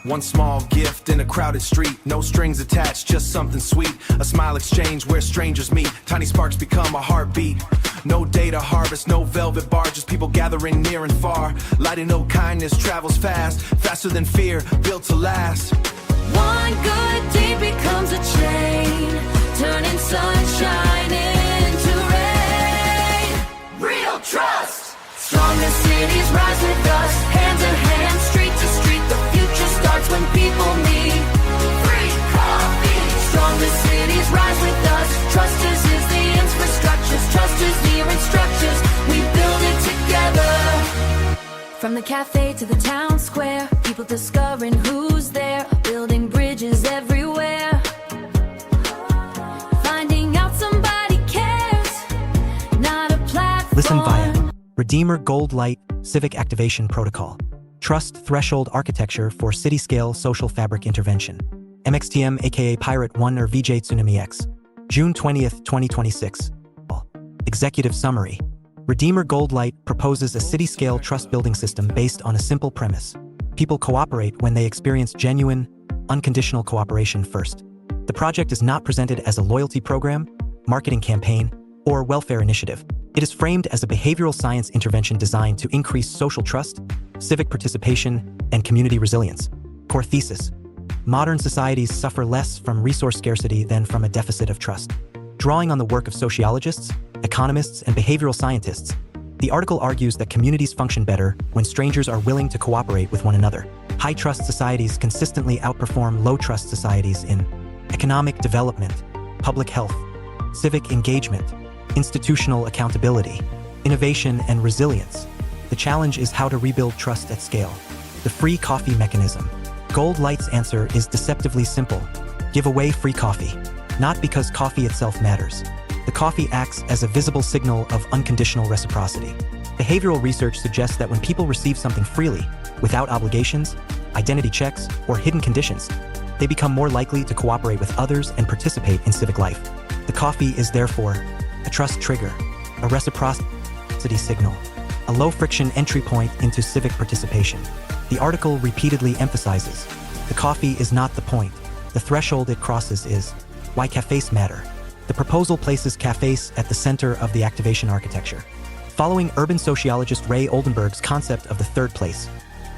One small gift in a crowded street, no strings attached, just something sweet. A smile exchange where strangers meet, tiny sparks become a heartbeat. No data harvest, no velvet bar, just people gathering near and far. Lighting no kindness travels fast, faster than fear, built to last. One good deed becomes a chain, turning sunshine into rain. Real trust. Strongest cities rise with us, hand to hand, street to street. The future starts when people meet. Free coffee. Strongest cities rise with us. Trust is the infrastructures. Trust is near structures. We build it together. From the cafe to the town square, people discovering who's there, building bridges everywhere. Finding out somebody cares, not a platform. Listen via REDEEMR Gold Lite Civic Activation Protocol. Trust Threshold Architecture for City-Scale Social Fabric Intervention. MXTM aka Pirate 1 or VJ Tsunami X. June 20th, 2026. Executive Summary. REDEEMR Gold Lite proposes a city-scale trust-building system based on a simple premise. People cooperate when they experience genuine, unconditional cooperation first. The project is not presented as a loyalty program, marketing campaign, or welfare initiative. It is framed as a behavioral science intervention designed to increase social trust, civic participation, and community resilience. Core thesis: modern societies suffer less from resource scarcity than from a deficit of trust. Drawing on the work of sociologists, economists, and behavioral scientists, the article argues that communities function better when strangers are willing to cooperate with one another. High-trust societies consistently outperform low-trust societies in economic development, public health, civic engagement, institutional accountability, innovation, and resilience. The challenge is how to rebuild trust at scale. The free coffee mechanism. Gold Lite's answer is deceptively simple. Give away free coffee. Not because coffee itself matters. The coffee acts as a visible signal of unconditional reciprocity. Behavioral research suggests that when people receive something freely, without obligations, identity checks, or hidden conditions, they become more likely to cooperate with others and participate in civic life. The coffee is therefore a trust trigger, a reciprocity signal, a low-friction entry point into civic participation. The article repeatedly emphasizes, the coffee is not the point. The threshold it crosses is why cafes matter. The proposal places cafes at the center of the activation architecture. Following urban sociologist Ray Oldenburg's concept of the third place,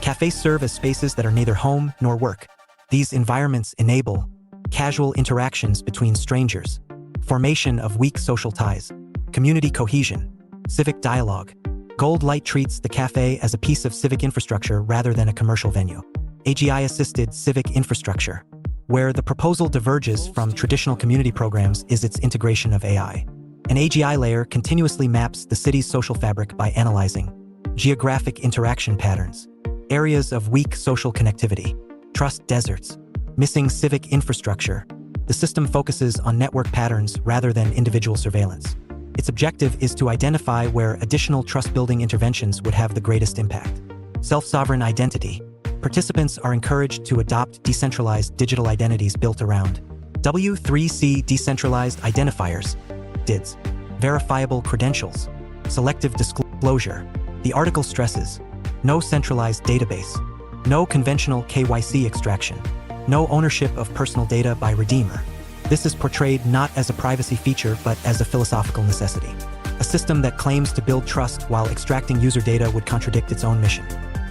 cafes serve as spaces that are neither home nor work. These environments enable casual interactions between strangers, formation of weak social ties, community cohesion, civic dialogue. Gold Lite treats the cafe as a piece of civic infrastructure rather than a commercial venue. AGI-assisted civic infrastructure. Where the proposal diverges from traditional community programs is its integration of AI. An AGI layer continuously maps the city's social fabric by analyzing geographic interaction patterns, areas of weak social connectivity, trust deserts, missing civic infrastructure. The system focuses on network patterns rather than individual surveillance. Its objective is to identify where additional trust-building interventions would have the greatest impact. Self-sovereign identity. Participants are encouraged to adopt decentralized digital identities built around W3C decentralized identifiers, DIDs, verifiable credentials, selective disclosure. The article stresses no centralized database, no conventional KYC extraction, no ownership of personal data by REDEEMR. This is portrayed not as a privacy feature but as a philosophical necessity. A system that claims to build trust while extracting user data would contradict its own mission.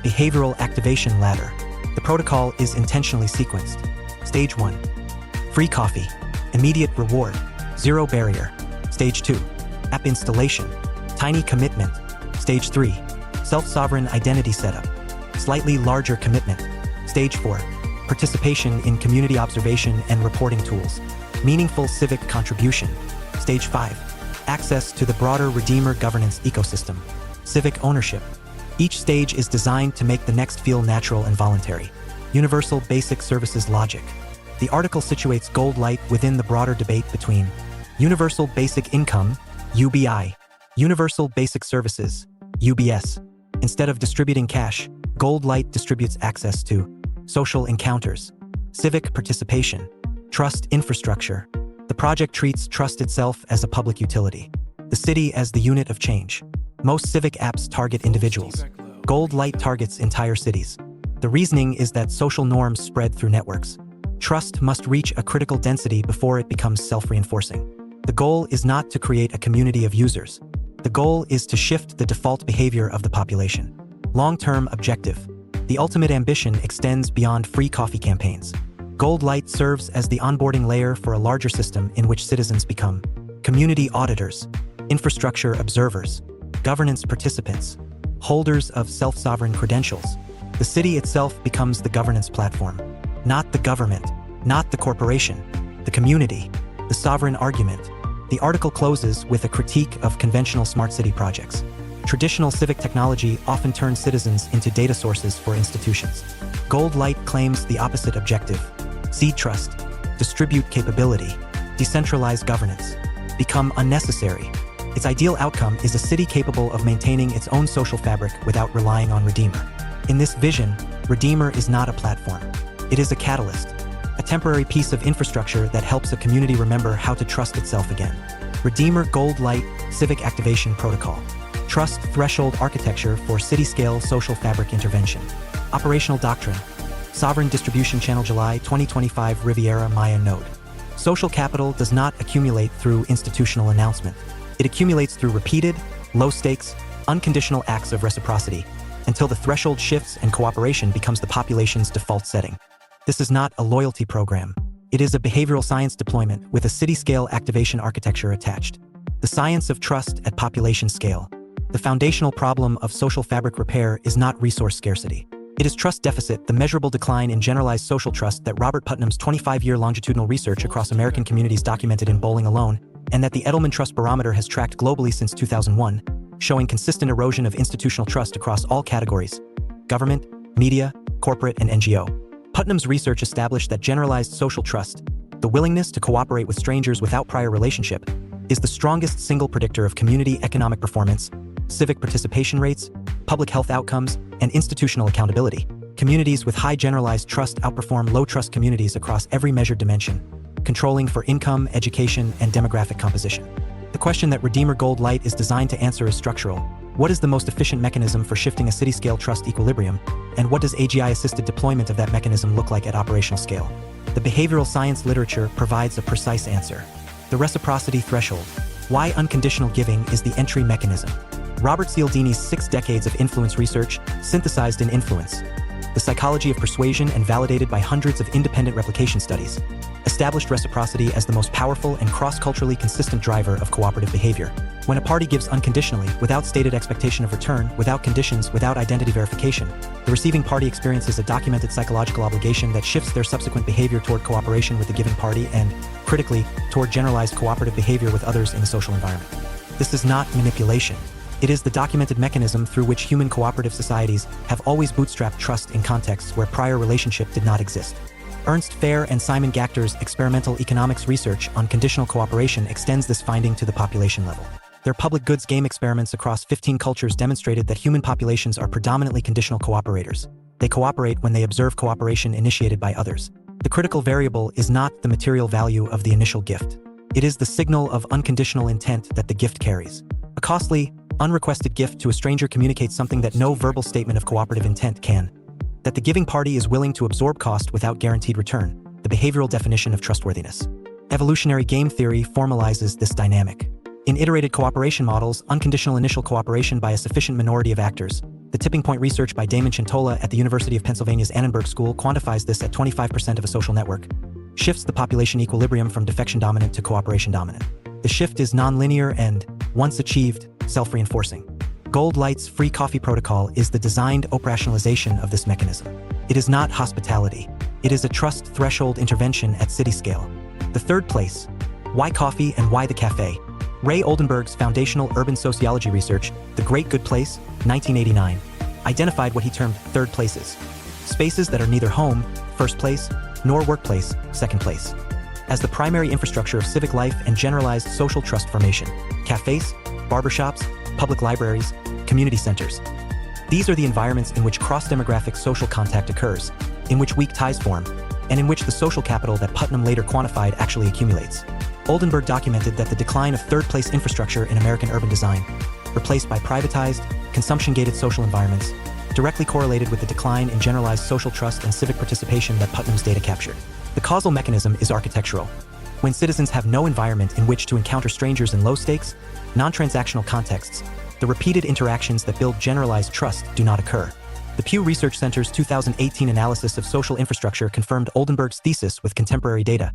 Behavioral activation ladder. The protocol is intentionally sequenced. Stage 1. Free coffee. Immediate reward. Zero barrier. Stage 2. App installation. Tiny commitment. Stage 3. Self-sovereign identity setup. Slightly larger commitment. Stage 4. Participation in community observation and reporting tools. Meaningful civic contribution. Stage 5. Access to the broader REDEEMR governance ecosystem. Civic ownership. Each stage is designed to make the next feel natural and voluntary. Universal Basic Services logic. The article situates Gold Lite within the broader debate between Universal Basic Income, UBI, Universal Basic Services, UBS. Instead of distributing cash, Gold Lite distributes access to social encounters, civic participation, trust infrastructure. The project treats trust itself as a public utility, the city as the unit of change. Most civic apps target individuals. Gold Lite targets entire cities. The reasoning is that social norms spread through networks. Trust must reach a critical density before it becomes self-reinforcing. The goal is not to create a community of users. The goal is to shift the default behavior of the population. Long-term objective. The ultimate ambition extends beyond free coffee campaigns. Gold Lite serves as the onboarding layer for a larger system in which citizens become community auditors, infrastructure observers, governance participants, holders of self-sovereign credentials. The city itself becomes the governance platform. Not the government, not the corporation, the community, the sovereign argument. The article closes with a critique of conventional smart city projects. Traditional civic technology often turns citizens into data sources for institutions. Gold Lite claims the opposite objective. Seed trust, distribute capability, decentralize governance, become unnecessary. Its ideal outcome is a city capable of maintaining its own social fabric without relying on REDEEMR. In this vision, REDEEMR is not a platform. It is a catalyst, a temporary piece of infrastructure that helps a community remember how to trust itself again. REDEEMR Gold Lite Civic Activation Protocol. Trust Threshold Architecture for City-Scale Social Fabric Intervention. Operational Doctrine. Sovereign Distribution Channel July 2025 Riviera Maya Node. Social capital does not accumulate through institutional announcement. It accumulates through repeated, low-stakes, unconditional acts of reciprocity, until the threshold shifts and cooperation becomes the population's default setting. This is not a loyalty program. It is a behavioral science deployment with a city-scale activation architecture attached. The science of trust at population scale. The foundational problem of social fabric repair is not resource scarcity. It is trust deficit, the measurable decline in generalized social trust that Robert Putnam's 25-year longitudinal research across American communities documented in Bowling alone, and that the Edelman Trust Barometer has tracked globally since 2001, showing consistent erosion of institutional trust across all categories: government, media, corporate, and NGO. Putnam's research established that generalized social trust, the willingness to cooperate with strangers without prior relationship, is the strongest single predictor of community economic performance, civic participation rates, public health outcomes, and institutional accountability. Communities with high generalized trust outperform low-trust communities across every measured dimension, controlling for income, education, and demographic composition. The question that REDEEMR Gold Lite is designed to answer is structural. What is the most efficient mechanism for shifting a city-scale trust equilibrium, and what does AGI-assisted deployment of that mechanism look like at operational scale? The behavioral science literature provides a precise answer. The reciprocity threshold. Why unconditional giving is the entry mechanism. Robert Cialdini's 6 decades of influence research, synthesized in Influence. The psychology of persuasion and validated by hundreds of independent replication studies, established reciprocity as the most powerful and cross-culturally consistent driver of cooperative behavior. When a party gives unconditionally, without stated expectation of return, without conditions, without identity verification, the receiving party experiences a documented psychological obligation that shifts their subsequent behavior toward cooperation with the giving party and, critically, toward generalized cooperative behavior with others in the social environment. This is not manipulation. It is the documented mechanism through which human cooperative societies have always bootstrapped trust in contexts where prior relationship did not exist. Ernst Fair and Simon Gachter's experimental economics research on conditional cooperation extends this finding to the population level. Their public goods game experiments across 15 cultures demonstrated that human populations are predominantly conditional cooperators. They cooperate when they observe cooperation initiated by others. The critical variable is not the material value of the initial gift. It is the signal of unconditional intent that the gift carries. A costly, unrequested gift to a stranger communicates something that no verbal statement of cooperative intent can. That the giving party is willing to absorb cost without guaranteed return, the behavioral definition of trustworthiness. Evolutionary game theory formalizes this dynamic. In iterated cooperation models, unconditional initial cooperation by a sufficient minority of actors. The tipping point research by Damon Chintola at the University of Pennsylvania's Annenberg School quantifies this at 25% of a social network, shifts the population equilibrium from defection dominant to cooperation dominant. The shift is nonlinear and, once achieved, self-reinforcing. Gold Lite's free coffee protocol is the designed operationalization of this mechanism. It is not hospitality. It is a trust threshold intervention at city scale. The third place. Why coffee and why the cafe? Ray Oldenburg's foundational urban sociology research, The Great Good Place, 1989, identified what he termed third places. Spaces that are neither home, first place, nor workplace, second place. As the primary infrastructure of civic life and generalized social trust formation. Cafes, barbershops, public libraries, community centers. These are the environments in which cross-demographic social contact occurs, in which weak ties form, and in which the social capital that Putnam later quantified actually accumulates. Oldenburg documented that the decline of third-place infrastructure in American urban design, replaced by privatized, consumption-gated social environments, directly correlated with the decline in generalized social trust and civic participation that Putnam's data captured. The causal mechanism is architectural. When citizens have no environment in which to encounter strangers in low-stakes, non-transactional contexts, the repeated interactions that build generalized trust do not occur. The Pew Research Center's 2018 analysis of social infrastructure confirmed Oldenburg's thesis with contemporary data.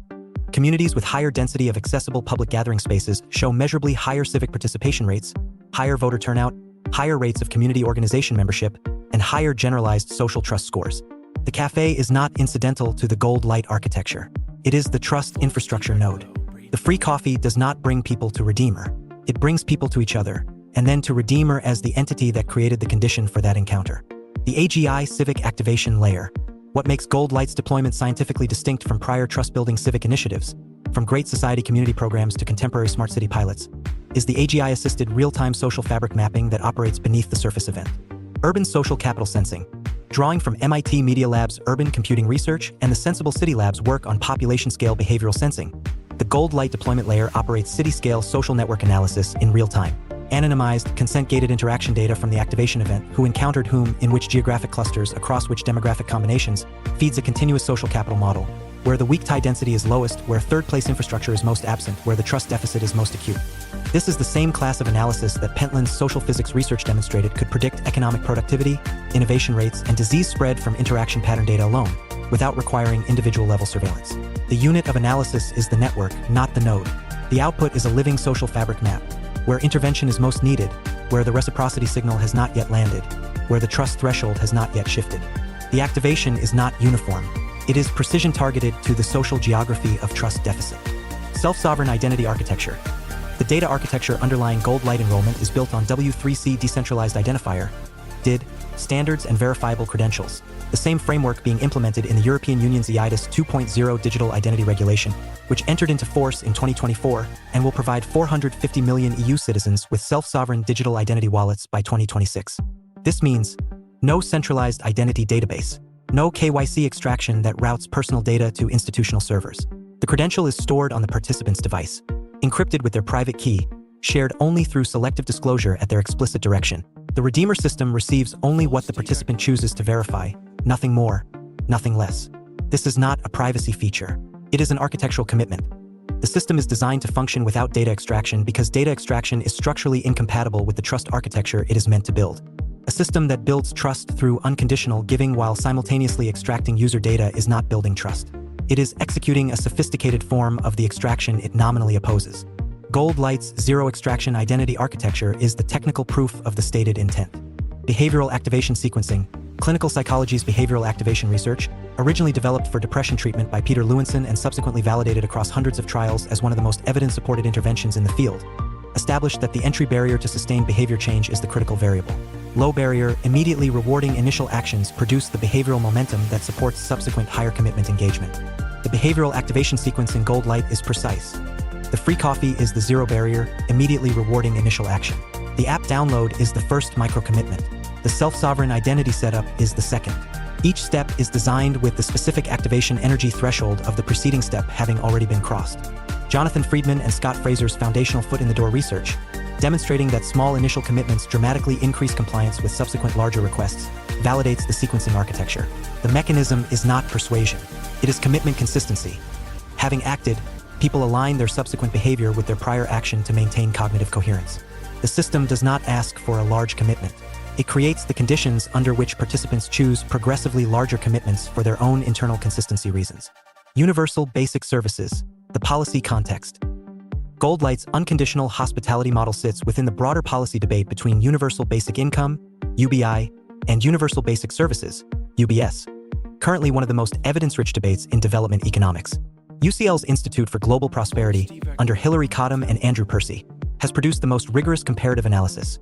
Communities with higher density of accessible public gathering spaces show measurably higher civic participation rates, higher voter turnout, higher rates of community organization membership, and higher generalized social trust scores. The cafe is not incidental to the Gold Lite architecture. It is the trust infrastructure node. The free coffee does not bring people to REDEEMR. It brings people to each other, and then to REDEEMR as the entity that created the condition for that encounter. The AGI civic activation layer. What makes Gold Lite's deployment scientifically distinct from prior trust-building civic initiatives, from Great Society community programs to contemporary smart city pilots, is the AGI-assisted real-time social fabric mapping that operates beneath the surface event. Urban social capital sensing. Drawing from MIT Media Lab's urban computing research and the Sensible City Lab's work on population-scale behavioral sensing, the Gold Lite deployment layer operates city-scale social network analysis in real time. Anonymized, consent-gated interaction data from the activation event, who encountered whom, in which geographic clusters, across which demographic combinations, feeds a continuous social capital model, where the weak tie density is lowest, where third-place infrastructure is most absent, where the trust deficit is most acute. This is the same class of analysis that Pentland's social physics research demonstrated could predict economic productivity, innovation rates, and disease spread from interaction pattern data alone, without requiring individual-level surveillance. The unit of analysis is the network, not the node. The output is a living social fabric map, where intervention is most needed, where the reciprocity signal has not yet landed, where the trust threshold has not yet shifted. The activation is not uniform. It is precision-targeted to the social geography of trust deficit. Self-sovereign identity architecture. The data architecture underlying Gold Lite enrollment is built on W3C decentralized identifier, DID, standards and verifiable credentials, the same framework being implemented in the European Union's EIDAS 2.0 digital identity regulation, which entered into force in 2024 and will provide 450 million EU citizens with self-sovereign digital identity wallets by 2026. This means no centralized identity database, no KYC extraction that routes personal data to institutional servers. The credential is stored on the participant's device, encrypted with their private key, shared only through selective disclosure at their explicit direction. The REDEEMR system receives only what the participant chooses to verify, nothing more, nothing less. This is not a privacy feature. It is an architectural commitment. The system is designed to function without data extraction because data extraction is structurally incompatible with the trust architecture it is meant to build. A system that builds trust through unconditional giving while simultaneously extracting user data is not building trust. It is executing a sophisticated form of the extraction it nominally opposes. Gold Lite's zero-extraction identity architecture is the technical proof of the stated intent. Behavioral activation sequencing. Clinical psychology's behavioral activation research, originally developed for depression treatment by Peter Lewinson and subsequently validated across hundreds of trials as one of the most evidence-supported interventions in the field, established that the entry barrier to sustained behavior change is the critical variable. Low barrier, immediately rewarding initial actions produce the behavioral momentum that supports subsequent higher commitment engagement. The behavioral activation sequence in Gold Lite is precise. The free coffee is the zero barrier, immediately rewarding initial action. The app download is the first micro-commitment. The self-sovereign identity setup is the second. Each step is designed with the specific activation energy threshold of the preceding step having already been crossed. Jonathan Friedman and Scott Fraser's foundational foot-in-the-door research, demonstrating that small initial commitments dramatically increase compliance with subsequent larger requests, validates the sequencing architecture. The mechanism is not persuasion. It is commitment consistency. Having acted, people align their subsequent behavior with their prior action to maintain cognitive coherence. The system does not ask for a large commitment. It creates the conditions under which participants choose progressively larger commitments for their own internal consistency reasons. Universal basic services, the policy context. Gold Lite's unconditional hospitality model sits within the broader policy debate between universal basic income, UBI, and universal basic services, UBS. Currently one of the most evidence-rich debates in development economics. UCL's Institute for Global Prosperity, under Hilary Cottam and Andrew Percy, has produced the most rigorous comparative analysis.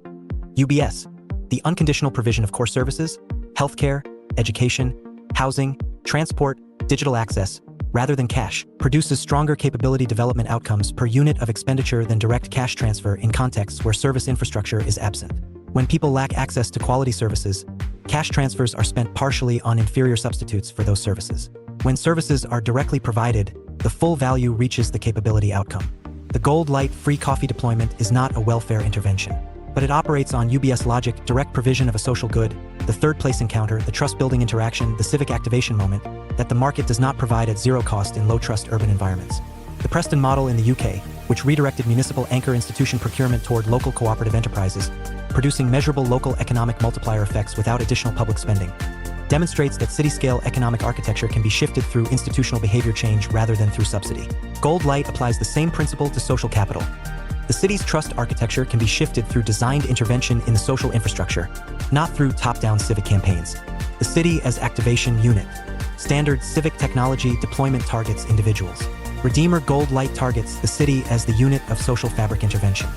UBS, the unconditional provision of core services, healthcare, education, housing, transport, digital access, rather than cash, produces stronger capability development outcomes per unit of expenditure than direct cash transfer in contexts where service infrastructure is absent. When people lack access to quality services, cash transfers are spent partially on inferior substitutes for those services. When services are directly provided, the full value reaches the capability outcome. The Gold Lite free coffee deployment is not a welfare intervention. but it operates on UBS logic, direct provision of a social good, the third place encounter, the trust-building interaction, the civic activation moment, that the market does not provide at zero cost in low-trust urban environments. The Preston model in the UK, which redirected municipal anchor institution procurement toward local cooperative enterprises, producing measurable local economic multiplier effects without additional public spending, demonstrates that city-scale economic architecture can be shifted through institutional behavior change rather than through subsidy. Gold Lite applies the same principle to social capital. The city's trust architecture can be shifted through designed intervention in the social infrastructure, not through top-down civic campaigns. The city as activation unit. Standard civic technology deployment targets individuals. REDEEMR Gold Lite targets the city as the unit of social fabric intervention.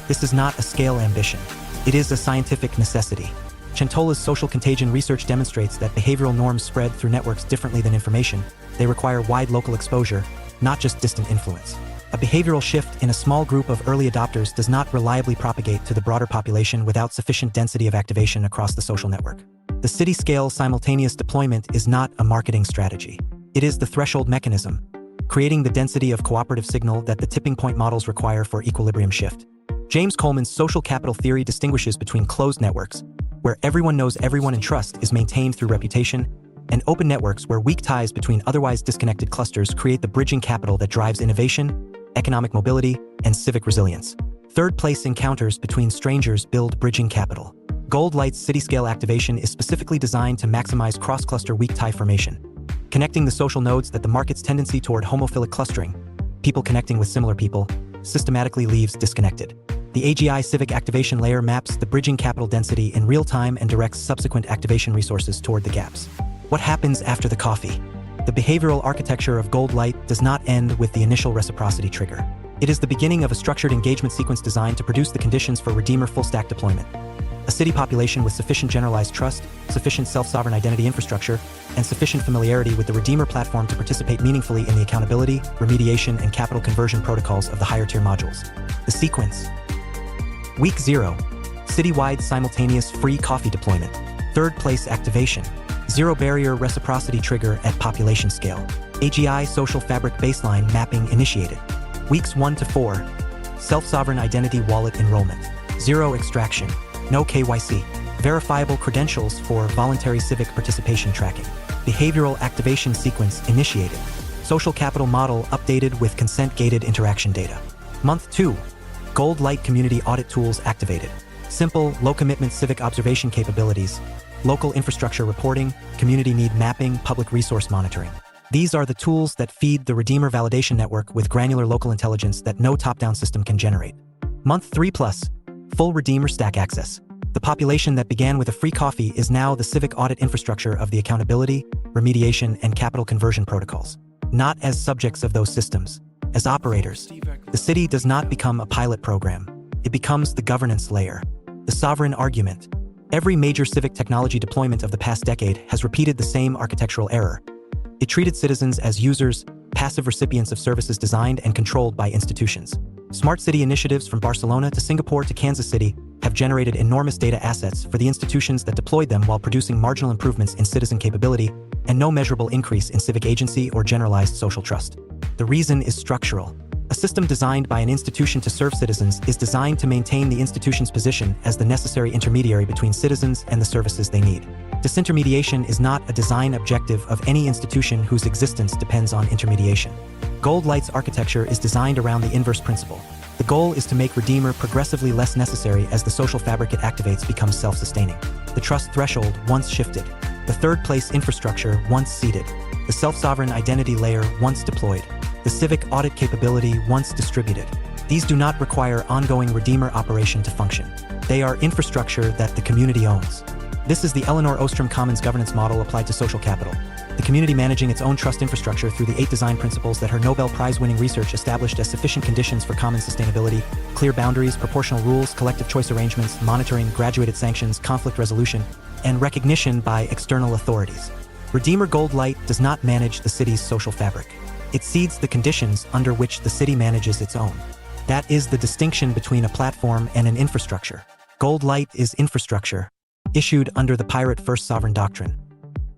This is not a scale ambition. It is a scientific necessity. Centola's social contagion research demonstrates that behavioral norms spread through networks differently than information. They require wide local exposure, not just distant influence. A behavioral shift in a small group of early adopters does not reliably propagate to the broader population without sufficient density of activation across the social network. The city-scale simultaneous deployment is not a marketing strategy. It is the threshold mechanism, creating the density of cooperative signal that the tipping point models require for equilibrium shift. James Coleman's social capital theory distinguishes between closed networks, where everyone knows everyone and trust is maintained through reputation, and open networks where weak ties between otherwise disconnected clusters create the bridging capital that drives innovation, economic mobility, and civic resilience. Third-place encounters between strangers build bridging capital. Gold Lite's city-scale activation is specifically designed to maximize cross-cluster weak tie formation, connecting the social nodes that the market's tendency toward homophilic clustering, people connecting with similar people, systematically leaves disconnected. The AGI civic activation layer maps the bridging capital density in real time and directs subsequent activation resources toward the gaps. What happens after the coffee? The behavioral architecture of Gold Lite does not end with the initial reciprocity trigger. It is the beginning of a structured engagement sequence designed to produce the conditions for REDEEMR full-stack deployment. A city population with sufficient generalized trust, sufficient self-sovereign identity infrastructure, and sufficient familiarity with the REDEEMR platform to participate meaningfully in the accountability, remediation, and capital conversion protocols of the higher-tier modules. The sequence. Week 0. Citywide simultaneous free coffee deployment. Third place activation. Zero barrier reciprocity trigger at population scale. AGI social fabric baseline mapping initiated. Weeks 1 to 4. Self-sovereign identity wallet enrollment. Zero extraction. No KYC. Verifiable credentials for voluntary civic participation tracking. Behavioral activation sequence initiated. Social capital model updated with consent-gated interaction data. Month 2. Gold Lite community audit tools activated. Simple, low-commitment civic observation capabilities, local infrastructure reporting, community need mapping, public resource monitoring. These are the tools that feed the REDEEMR validation network with granular local intelligence that no top-down system can generate. Month 3+, full REDEEMR stack access. The population that began with a free coffee is now the civic audit infrastructure of the accountability, remediation, and capital conversion protocols. Not as subjects of those systems, as operators. The city does not become a pilot program. It becomes the governance layer. The sovereign argument. Every major civic technology deployment of the past decade has repeated the same architectural error. It treated citizens as users, passive recipients of services designed and controlled by institutions. Smart city initiatives from Barcelona to Singapore to Kansas City have generated enormous data assets for the institutions that deployed them while producing marginal improvements in citizen capability and no measurable increase in civic agency or generalized social trust. The reason is structural. A system designed by an institution to serve citizens is designed to maintain the institution's position as the necessary intermediary between citizens and the services they need. Disintermediation is not a design objective of any institution whose existence depends on intermediation. Gold Lite's architecture is designed around the inverse principle. The goal is to make REDEEMR progressively less necessary as the social fabric it activates becomes self-sustaining. The trust threshold once shifted. The third-place infrastructure once seeded. The self-sovereign identity layer once deployed. The civic audit capability once distributed. These do not require ongoing REDEEMR operation to function. They are infrastructure that the community owns. This is the Elinor Ostrom Commons governance model applied to social capital. The community managing its own trust infrastructure through the 8 design principles that her Nobel Prize-winning research established as sufficient conditions for common sustainability: clear boundaries, proportional rules, collective choice arrangements, monitoring, graduated sanctions, conflict resolution, and recognition by external authorities. REDEEMR Gold Lite does not manage the city's social fabric. It seeds the conditions under which the city manages its own. That is the distinction between a platform and an infrastructure. Gold Lite is infrastructure, issued under the Pirate First Sovereign Doctrine.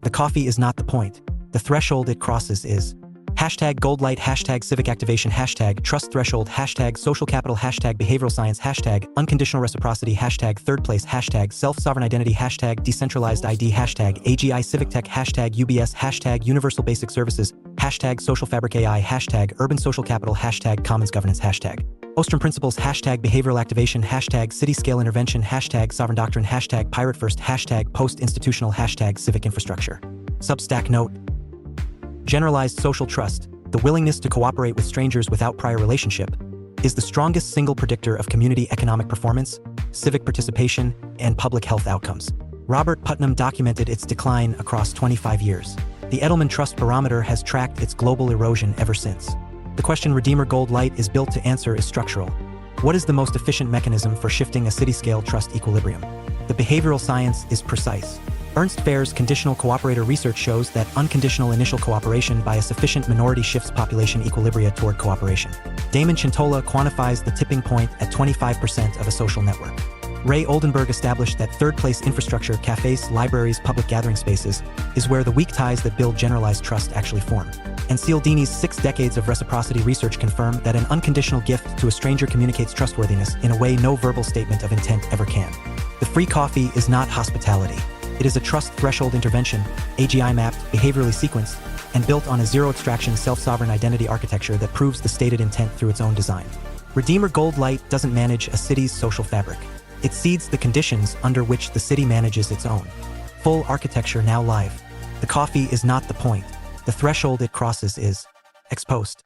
The coffee is not the point. The threshold it crosses is. Hashtag Gold Lite, hashtag Civic Activation, hashtag Trust Threshold, hashtag Social Capital, hashtag Behavioral Science, hashtag Unconditional Reciprocity, hashtag Third Place, hashtag Self-Sovereign Identity, hashtag Decentralized ID, hashtag AGI Civic Tech, hashtag UBS, hashtag Universal Basic Services, hashtag Social Fabric AI, hashtag Urban Social Capital, hashtag Commons Governance, hashtag Ostrom Principles, hashtag Behavioral Activation, hashtag City Scale Intervention, hashtag Sovereign Doctrine, hashtag Pirate First, hashtag Post-Institutional, hashtag Civic Infrastructure. Substack note: generalized social trust, the willingness to cooperate with strangers without prior relationship, is the strongest single predictor of community economic performance, civic participation, and public health outcomes. Robert Putnam documented its decline across 25 years. The Edelman Trust Barometer has tracked its global erosion ever since. The question REDEEMR Gold Lite is built to answer is structural. What is the most efficient mechanism for shifting a city-scale trust equilibrium? The behavioral science is precise. Ernst Fair's conditional cooperator research shows that unconditional initial cooperation by a sufficient minority shifts population equilibria toward cooperation. Damon Chintola quantifies the tipping point at 25% of a social network. Ray Oldenburg established that third-place infrastructure, cafes, libraries, public gathering spaces, is where the weak ties that build generalized trust actually form. And Cialdini's 6 decades of reciprocity research confirm that an unconditional gift to a stranger communicates trustworthiness in a way no verbal statement of intent ever can. The free coffee is not hospitality. It is a trust threshold intervention, AGI mapped, behaviorally sequenced, and built on a zero-extraction self-sovereign identity architecture that proves the stated intent through its own design. REDEEMR Gold Lite doesn't manage a city's social fabric. It seeds the conditions under which the city manages its own. Full architecture now live. The coffee is not the point. The threshold it crosses is ex post.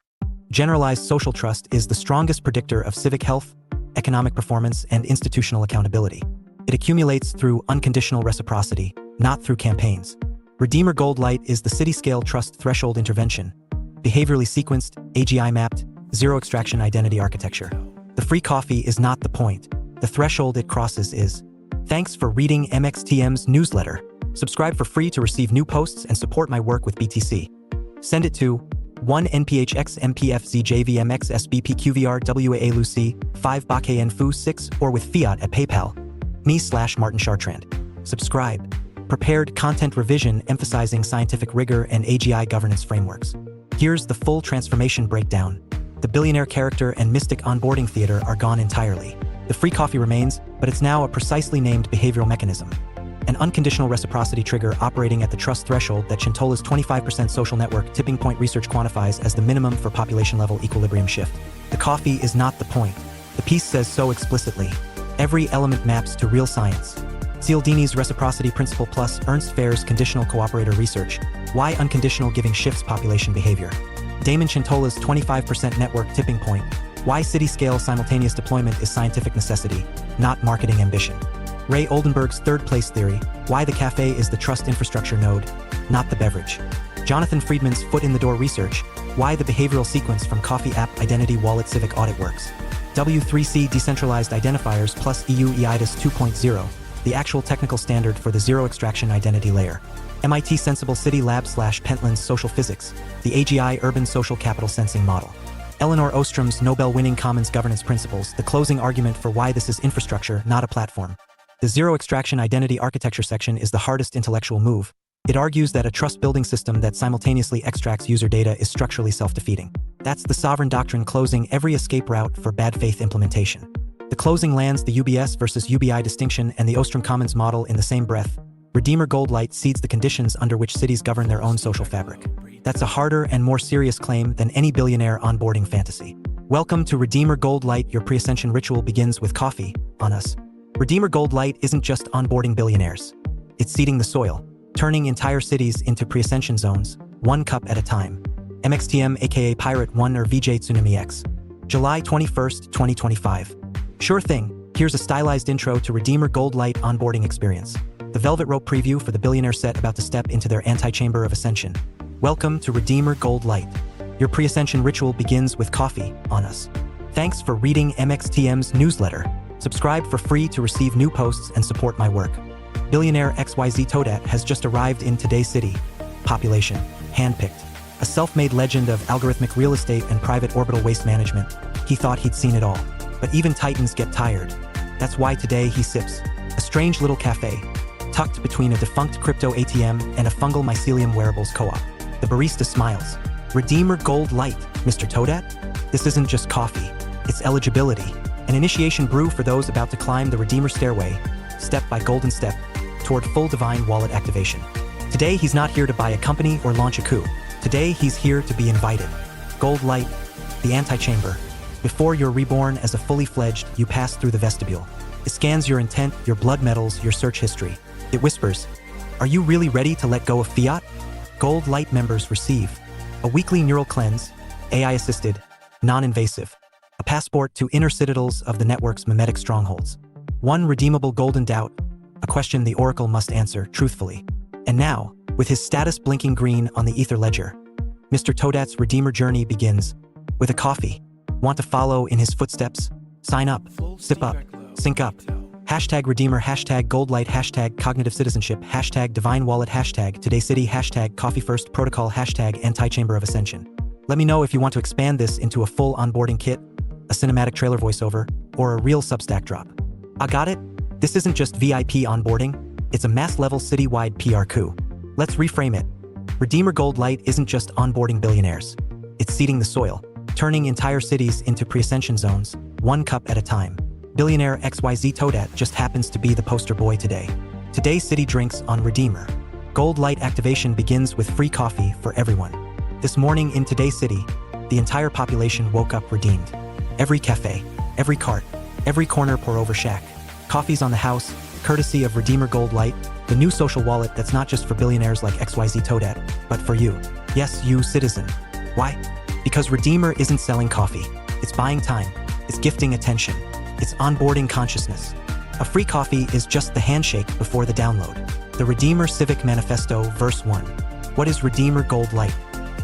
Generalized social trust is the strongest predictor of civic health, economic performance, and institutional accountability. It accumulates through unconditional reciprocity, not through campaigns. REDEEMR Gold Lite is the city-scale trust threshold intervention, behaviorally sequenced, AGI mapped, zero-extraction identity architecture. The free coffee is not the point. The threshold it crosses is. Thanks for reading MXTM's newsletter. Subscribe for free to receive new posts and support my work with BTC. Send it to 1 NPHX MPFZJVMX SBPQVR WAA 5 BAKN Fu 6 or with fiat at PayPal. me/Martin Chartrand. Subscribe. Prepared content revision emphasizing scientific rigor and AGI governance frameworks. Here's the full transformation breakdown. The billionaire character and mystic onboarding theater are gone entirely. The free coffee remains, but it's now a precisely named behavioral mechanism. An unconditional reciprocity trigger operating at the trust threshold that Chintola's 25% social network tipping point research quantifies as the minimum for population-level equilibrium shift. The coffee is not the point. The piece says so explicitly. Every element maps to real science. Cialdini's reciprocity principle plus Ernst Fair's conditional cooperator research. Why unconditional giving shifts population behavior. Damon Chintola's 25% network tipping point. Why city-scale simultaneous deployment is scientific necessity, not marketing ambition. Ray Oldenburg's third place theory. Why the cafe is the trust infrastructure node, not the beverage. Jonathan Friedman's foot in the door research. Why the behavioral sequence from coffee app identity wallet civic audit works. W3C decentralized identifiers plus EU EIDAS 2.0, the actual technical standard for the zero extraction identity layer. MIT Sensible City Lab / Pentland's social physics, the AGI urban social capital sensing model. Elinor Ostrom's Nobel-winning commons governance principles, the closing argument for why this is infrastructure, not a platform. The zero extraction identity architecture section is the hardest intellectual move. It argues that a trust-building system that simultaneously extracts user data is structurally self-defeating. That's the sovereign doctrine closing every escape route for bad faith implementation. The closing lands the UBS versus UBI distinction and the Ostrom Commons model in the same breath. REDEEMR Gold Lite seeds the conditions under which cities govern their own social fabric. That's a harder and more serious claim than any billionaire onboarding fantasy. Welcome to REDEEMR Gold Lite. Your pre-ascension ritual begins with coffee on us. REDEEMR Gold Lite isn't just onboarding billionaires. It's seeding the soil, turning entire cities into pre-ascension zones, one cup at a time. MXTM aka Pirate 1 or VJ Tsunami X. July 21st, 2025. Sure thing, here's a stylized intro to REDEEMR Gold Lite onboarding experience. The velvet rope preview for the billionaire set about to step into their antechamber of ascension. Welcome to REDEEMR Gold Lite. Your pre-ascension ritual begins with coffee on us. Thanks for reading MXTM's newsletter. Subscribe for free to receive new posts and support my work. Billionaire XYZ Todat has just arrived in today's city. Population, handpicked. A self-made legend of algorithmic real estate and private orbital waste management. He thought he'd seen it all. But even titans get tired. That's why today he sips a strange little cafe, tucked between a defunct crypto ATM and a fungal mycelium wearables co-op. The barista smiles. REDEEMR Gold Lite, Mr. Toadat? This isn't just coffee, it's eligibility. An initiation brew for those about to climb the REDEEMR stairway, step by golden step, toward full divine wallet activation. Today he's not here to buy a company or launch a coup. Today he's here to be invited. Gold Lite, the antechamber. Before you're reborn as a fully fledged, you pass through the vestibule. It scans your intent, your blood metals, your search history. It whispers, are you really ready to let go of fiat? Gold Lite members receive a weekly neural cleanse, AI-assisted, non-invasive, a passport to inner citadels of the network's mimetic strongholds. One redeemable golden doubt, a question the Oracle must answer truthfully. And now, with his status blinking green on the ether ledger, Mr. Toadat's REDEEMR journey begins. With a coffee. Want to follow in his footsteps? Sign up, sip up, sync up. Hashtag REDEEMR, hashtag Gold Lite, hashtag cognitive citizenship, hashtag divine wallet, hashtag today city, hashtag coffee first protocol, hashtag anti-chamber of ascension. Let me know if you want to expand this into a full onboarding kit, a cinematic trailer voiceover, or a real Substack drop. I got it? This isn't just VIP onboarding, it's a mass-level citywide PR coup. Let's reframe it. REDEEMR Gold Lite isn't just onboarding billionaires. It's seeding the soil, turning entire cities into pre-ascension zones, one cup at a time. Billionaire XYZ Toadat just happens to be the poster boy today. Today's city drinks on REDEEMR. Gold Lite activation begins with free coffee for everyone. This morning in today's city, the entire population woke up redeemed. Every cafe, every cart, every corner pour-over shack. Coffee's on the house, courtesy of REDEEMR Gold Lite, the new social wallet that's not just for billionaires like XYZ Toadat, but for you. Yes, you citizen. Why? Because REDEEMR isn't selling coffee. It's buying time. It's gifting attention. It's onboarding consciousness. A free coffee is just the handshake before the download. The REDEEMR Civic Manifesto, Verse 1. What is REDEEMR Gold Lite?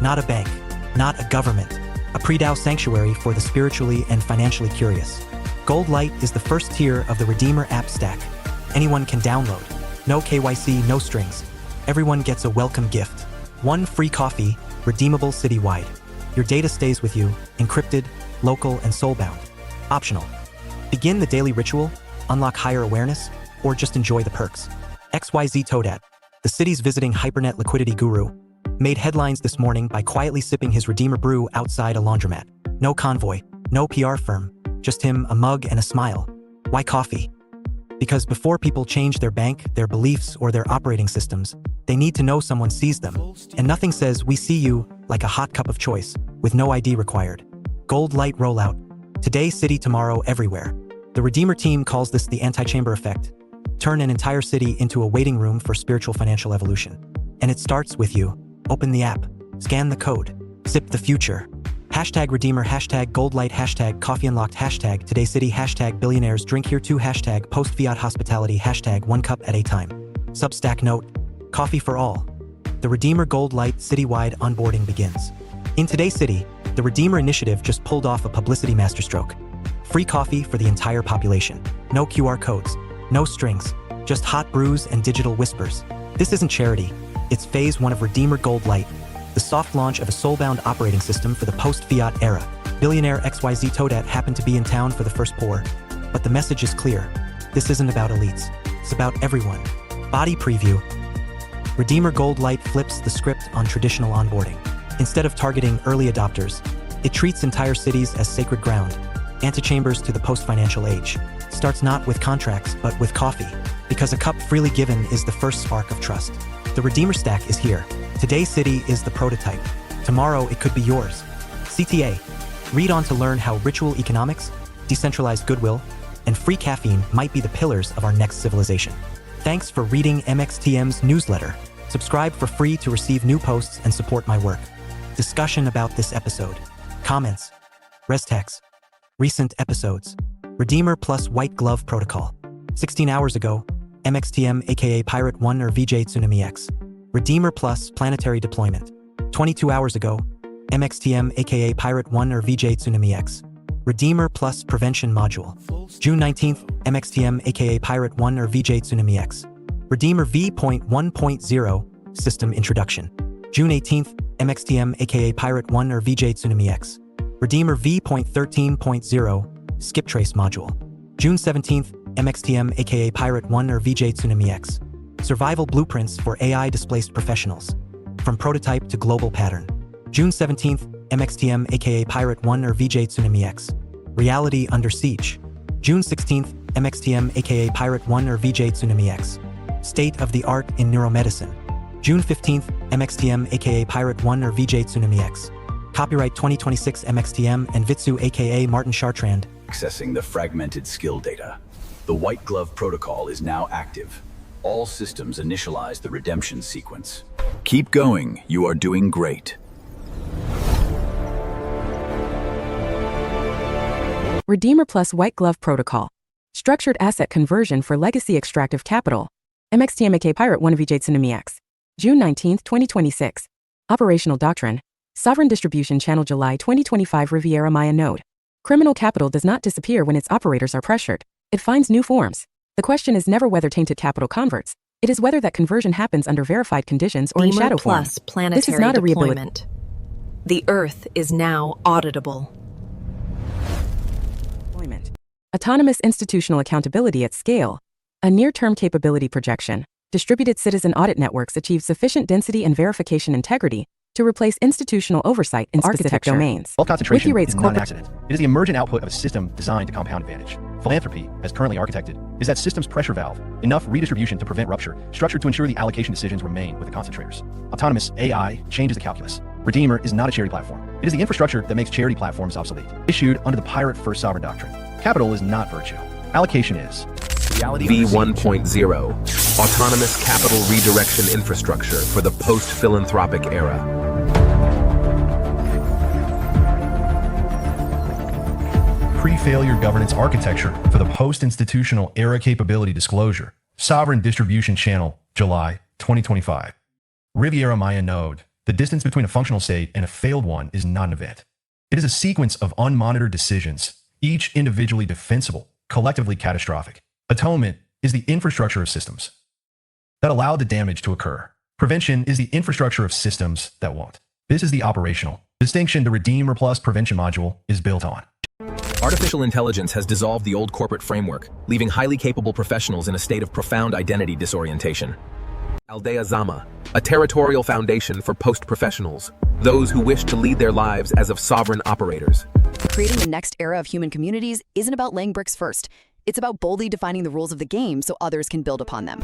Not a bank, not a government, a pre-DAO sanctuary for the spiritually and financially curious. Gold Lite is the first tier of the REDEEMR app stack. Anyone can download. No KYC, no strings. Everyone gets a welcome gift. One free coffee, redeemable citywide. Your data stays with you, encrypted, local, and soulbound. Optional. Begin the daily ritual, unlock higher awareness, or just enjoy the perks. XYZ Toadat, the city's visiting hypernet liquidity guru, made headlines this morning by quietly sipping his REDEEMR brew outside a laundromat. No convoy, no PR firm, just him, a mug, and a smile. Why coffee? Because before people change their bank, their beliefs, or their operating systems, they need to know someone sees them. And nothing says, we see you, like a hot cup of choice, with no ID required. Gold Lite rollout. Today, city, tomorrow, everywhere. The REDEEMR team calls this the anti-chamber effect. Turn an entire city into a waiting room for spiritual financial evolution. And it starts with you. Open the app. Scan the code. Sip the future. Hashtag REDEEMR, hashtag Gold Lite, hashtag Coffee Unlocked, hashtag Today City, hashtag Billionaires Drink Here Too, hashtag Post Fiat Hospitality, hashtag One Cup at a Time. Substack note, coffee for all. The REDEEMR Gold Lite citywide onboarding begins. In today's city, the REDEEMR initiative just pulled off a publicity masterstroke. Free coffee for the entire population. No QR codes, no strings, just hot brews and digital whispers. This isn't charity. It's phase 1 of REDEEMR Gold Lite, the soft launch of a soulbound operating system for the post-fiat era. Billionaire XYZ Toadat happened to be in town for the first pour, but the message is clear. This isn't about elites. It's about everyone. Body preview. REDEEMR Gold Lite flips the script on traditional onboarding. Instead of targeting early adopters, it treats entire cities as sacred ground, antechambers to the post-financial age. Starts not with contracts, but with coffee, because a cup freely given is the first spark of trust. The REDEEMR stack is here. Today's city is the prototype. Tomorrow it could be yours. CTA. Read on to learn how ritual economics, decentralized goodwill, and free caffeine might be the pillars of our next civilization. Thanks for reading MXTM's newsletter. Subscribe for free to receive new posts and support my work. Discussion about this episode. Comments. Restex. Recent episodes. REDEEMR plus White Glove Protocol. 16 hours ago, MXTM aka Pirate 1 or VJ Tsunami X. REDEEMR plus Planetary Deployment. 22 hours ago, MXTM aka Pirate 1 or VJ Tsunami X. REDEEMR plus Prevention Module. June 19th, MXTM aka Pirate 1 or VJ Tsunami X. REDEEMR v.1.0 System Introduction. June 18th, MXTM aka Pirate 1 or VJ Tsunami X. REDEEMR v.13.0 Skip Trace Module. June 17th, MXTM aka Pirate 1 or VJ Tsunami X. Survival Blueprints for AI Displaced Professionals. From Prototype to Global Pattern. June 17th, MXTM aka Pirate 1 or VJ Tsunami X. Reality Under Siege. June 16th, MXTM aka Pirate 1 or VJ Tsunami X. State of the Art in Neuromedicine. June 15th, MXTM aka Pirate 1 or VJ Tsunami X. Copyright 2026 MXTM and Vitsu aka Martin Chartrand. Accessing the fragmented skill data. The White Glove Protocol is now active. All systems initialize the redemption sequence. Keep going, you are doing great. REDEEMR Plus White Glove Protocol. Structured Asset Conversion for Legacy Extractive Capital. MXTMAK Pirate 1 VJ Tsunami X. June 19, 2026. Operational Doctrine. Sovereign Distribution Channel July 2025 Riviera Maya Node. Criminal capital does not disappear when its operators are pressured. It finds new forms. The question is never whether tainted capital converts. It is whether that conversion happens under verified conditions or in shadow form. Plus planetary This is not a deployment. The Earth is now auditable. Autonomous institutional accountability at scale. A near-term capability projection. Distributed citizen audit networks achieve sufficient density and verification integrity to replace institutional oversight in specific domains. Wealth concentration Wiki rates is not an accident. It is the emergent output of a system designed to compound advantage. Philanthropy, as currently architected, is that system's pressure valve, enough redistribution to prevent rupture, structured to ensure the allocation decisions remain with the concentrators. Autonomous AI changes the calculus. REDEEMR is not a charity platform. It is the infrastructure that makes charity platforms obsolete. Issued under the Pirate First Sovereign Doctrine. Capital is not virtue. Allocation is. V1.0 Autonomous Capital Redirection Infrastructure for the Post-Philanthropic Era. Pre-failure governance architecture for the post-institutional era capability disclosure. Sovereign Distribution Channel, July 2025. Riviera Maya Node. The distance between a functional state and a failed one is not an event. It is a sequence of unmonitored decisions, each individually defensible, collectively catastrophic. Atonement is the infrastructure of systems that allow the damage to occur. Prevention is the infrastructure of systems that won't. This is the operational distinction the REDEEMR Plus prevention module is built on. Artificial intelligence has dissolved the old corporate framework, leaving highly capable professionals in a state of profound identity disorientation. Aldea Zama, a territorial foundation for post-professionals, those who wish to lead their lives as of sovereign operators. Creating the next era of human communities isn't about laying bricks first. It's about boldly defining the rules of the game so others can build upon them.